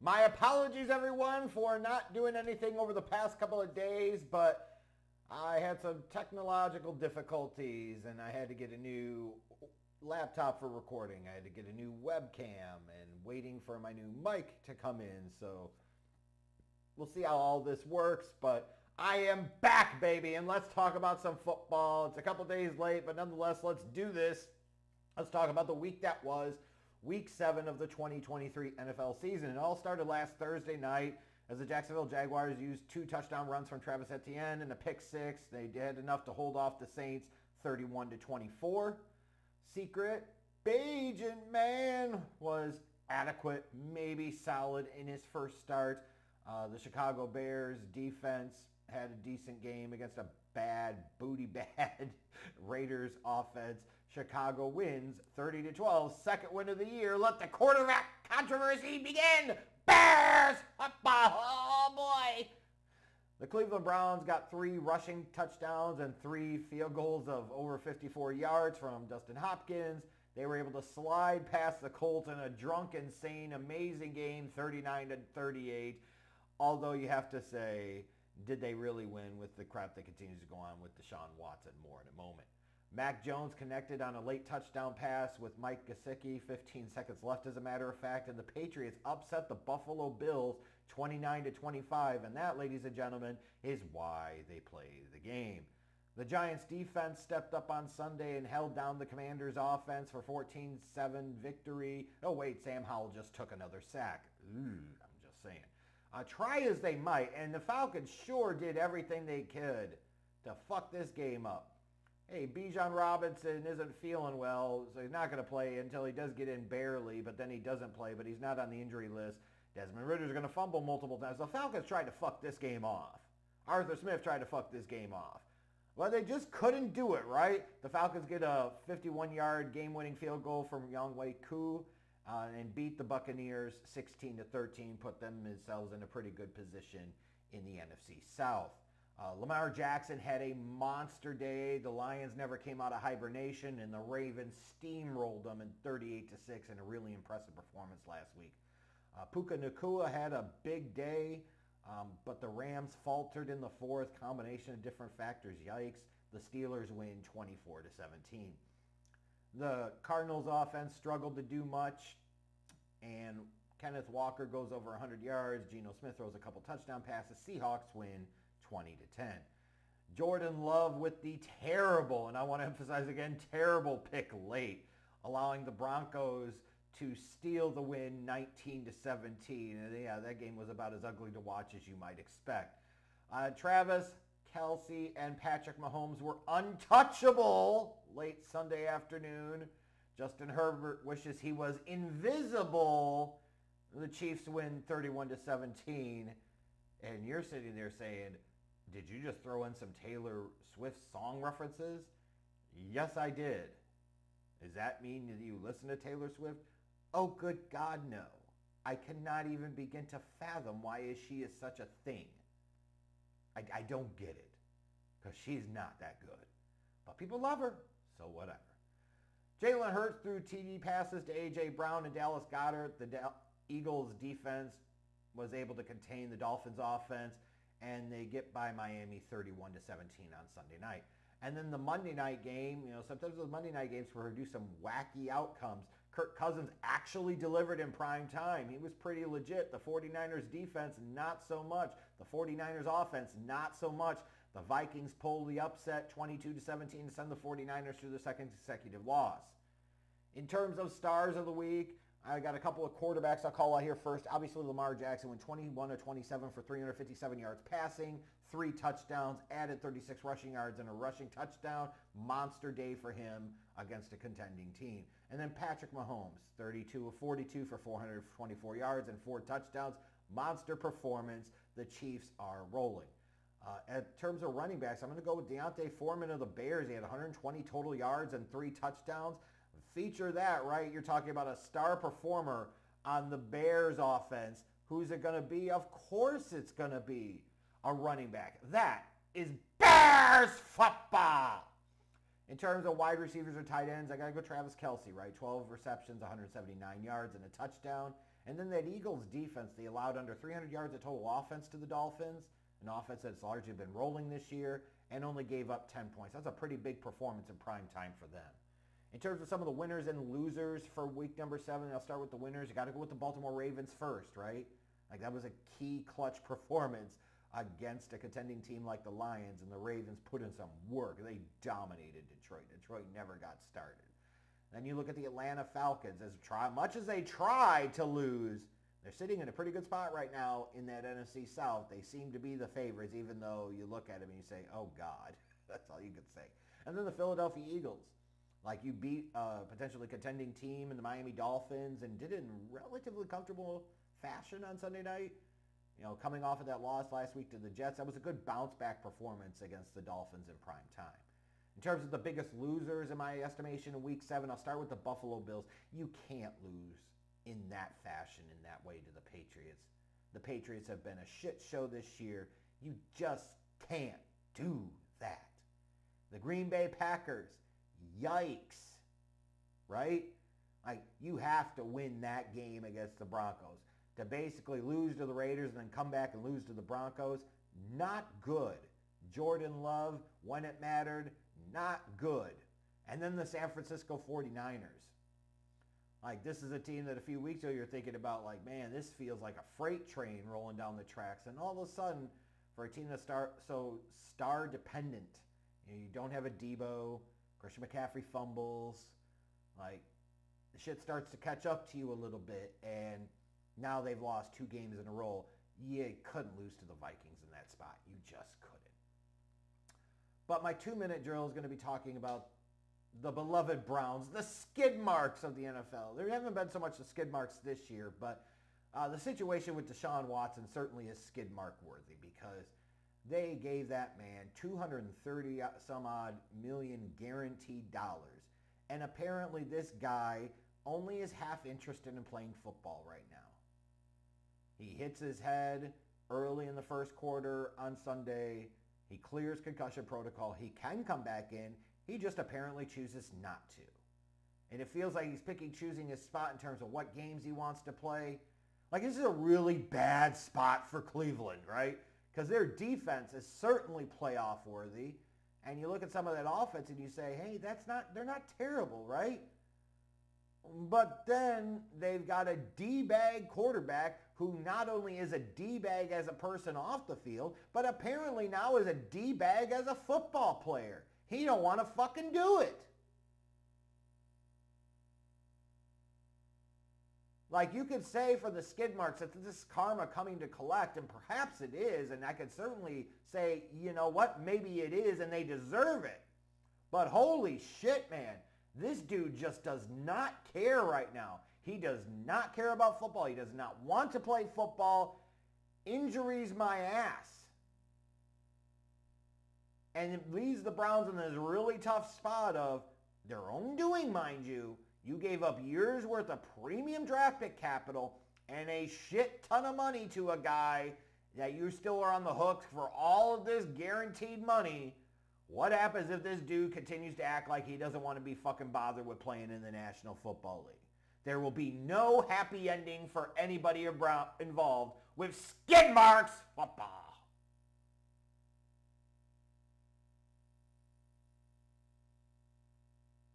My apologies, everyone, for not doing anything over the past couple of days, but I had some technological difficulties and I had to get a new laptop for recording. I had to get a new webcam and waiting for my new mic to come in. So we'll see how all this works, but I am back, baby, and let's talk about some football. It's a couple days late, but nonetheless, let's do this. Let's talk about the week that was. Week 7 of the 2023 NFL season. It all started last Thursday night as the Jacksonville Jaguars used 2 touchdown runs from Travis Etienne and a pick 6. They did enough to hold off the Saints 31-24. Secret Bajan Man was adequate, maybe solid in his first start. The Chicago Bears defense had a decent game against a bad Raiders offense. Chicago wins 30-12, second win of the year. Let the quarterback controversy begin. Bears! Oh boy! The Cleveland Browns got 3 rushing touchdowns and 3 field goals of over 54 yards from Dustin Hopkins. They were able to slide past the Colts in a drunk, insane, amazing game, 39-38. Although you have to say, did they really win with the crap that continues to go on with Deshaun Watson? More in a moment. Mac Jones connected on a late touchdown pass with Mike Gesicki, 15 seconds left as a matter of fact, and the Patriots upset the Buffalo Bills 29-25, and that, ladies and gentlemen, is why they play the game. The Giants defense stepped up on Sunday and held down the Commanders offense for 14-7 victory. Oh wait, Sam Howell just took another sack. I'm just saying. Try as they might, and the Falcons sure did everything they could to fuck this game up. Hey, Bijan Robinson isn't feeling well, so he's not going to play until he does get in barely, but then he doesn't play, but he's not on the injury list. Desmond Ridder's going to fumble multiple times. The Falcons tried to fuck this game off. Arthur Smith tried to fuck this game off. Well, they just couldn't do it, right? The Falcons get a 51-yard game-winning field goal from Younghoe Koo and beat the Buccaneers 16-13, put themselves in a pretty good position in the NFC South. Lamar Jackson had a monster day. The Lions never came out of hibernation, and the Ravens steamrolled them in 38-6 in a really impressive performance last week. Puka Nacua had a big day, but the Rams faltered in the fourth. Combination of different factors. Yikes. The Steelers win 24-17. The Cardinals offense struggled to do much, and Kenneth Walker goes over 100 yards. Geno Smith throws a couple touchdown passes. Seahawks win 20-10. Jordan Love with the terrible, and I want to emphasize again, terrible pick late, allowing the Broncos to steal the win 19-17. And yeah, that game was about as ugly to watch as you might expect. Travis Kelce and Patrick Mahomes were untouchable late Sunday afternoon. Justin Herbert wishes he was invisible. The Chiefs win 31-17. And you're sitting there saying, did you just throw in some Taylor Swift song references? Yes, I did. Does that mean that you listen to Taylor Swift? Oh, good God, no. I cannot even begin to fathom why she is such a thing. I don't get it, because she's not that good. But people love her, so whatever. Jalen Hurts threw TD passes to A.J. Brown and Dallas Goedert. The Eagles defense was able to contain the Dolphins offense, and they get by Miami 31-17 on Sunday night. And then the Monday night game, sometimes those Monday night games produce some wacky outcomes. Kirk Cousins actually delivered in prime time. He was pretty legit. The 49ers defense, not so much. The 49ers offense, not so much. The Vikings pulled the upset 22-17 to send the 49ers through the second consecutive loss. In terms of stars of the week, I got a couple of quarterbacks I'll call out here first. Obviously, Lamar Jackson went 21-27 for 357 yards passing, 3 touchdowns, added 36 rushing yards and a rushing touchdown. Monster day for him against a contending team. And then Patrick Mahomes, 32 of 42 for 424 yards and 4 touchdowns. Monster performance. The Chiefs are rolling. In terms of running backs, I'm going to go with D'Onta Foreman of the Bears. He had 120 total yards and 3 touchdowns. Feature that, right? You're talking about a star performer on the Bears offense. Who's it going to be? Of course it's going to be a running back. That is Bears football. In terms of wide receivers or tight ends, I got to go Travis Kelce, right? 12 receptions, 179 yards, and a touchdown. And then that Eagles defense, they allowed under 300 yards of total offense to the Dolphins, an offense that's largely been rolling this year, and only gave up 10 points. That's a pretty big performance in prime time for them. In terms of some of the winners and losers for week number 7, I'll start with the winners. You got to go with the Baltimore Ravens first, right? Like, that was a key clutch performance against a contending team like the Lions, and the Ravens put in some work. They dominated Detroit. Detroit never got started. Then you look at the Atlanta Falcons. Much as they tried to lose, they're sitting in a pretty good spot right now in that NFC South. They seem to be the favorites, even though you look at them and you say, oh, God. That's all you could say. And then the Philadelphia Eagles. Like, you beat a potentially contending team in the Miami Dolphins and did it in relatively comfortable fashion on Sunday night. You know, coming off of that loss last week to the Jets, that was a good bounce-back performance against the Dolphins in prime time. In terms of the biggest losers, in my estimation, in Week 7, I'll start with the Buffalo Bills. You can't lose in that fashion, in that way to the Patriots. The Patriots have been a shit show this year. You just can't do that. The Green Bay Packers, yikes, right? Like, you have to win that game against the Broncos. To basically lose to the Raiders and then come back and lose to the Broncos, not good. Jordan Love, when it mattered, not good. And then the San Francisco 49ers. Like, this is a team that a few weeks ago you're thinking about, like, man, this feels like a freight train rolling down the tracks. And all of a sudden, for a team that's so star dependent, you don't have a Debo, Christian McCaffrey fumbles, like, the shit starts to catch up to you a little bit, and now they've lost 2 games in a row. You couldn't lose to the Vikings in that spot. You just couldn't. But my 2-minute drill is going to be talking about the beloved Browns, the skid marks of the NFL. There haven't been so much the skid marks this year, but the situation with Deshaun Watson certainly is skid mark worthy, because they gave that man $230 some odd million guaranteed dollars. And apparently this guy only is half interested in playing football right now. He hits his head early in the first quarter on Sunday. He clears concussion protocol. He can come back in. He just apparently chooses not to. And it feels like he's choosing his spot in terms of what games he wants to play. Like, this is a really bad spot for Cleveland, right? Because their defense is certainly playoff worthy. And you look at some of that offense and you say, hey, they're not terrible, right? But then they've got a D-bag quarterback who not only is a D-bag as a person off the field, but apparently now is a D-bag as a football player. He don't want to fucking do it. Like, you could say for the skid marks that this is karma coming to collect, and perhaps it is, and I could certainly say, you know what, maybe it is, and they deserve it. But holy shit, man, this dude just does not care right now. He does not care about football. He does not want to play football. Injuries my ass. And it leaves the Browns in this really tough spot of their own doing, mind you. You gave up years worth of premium draft pick capital and a shit ton of money to a guy that you still are on the hook for all of this guaranteed money. What happens if this dude continues to act like he doesn't want to be fucking bothered with playing in the National Football League? There will be no happy ending for anybody involved with skid marks football.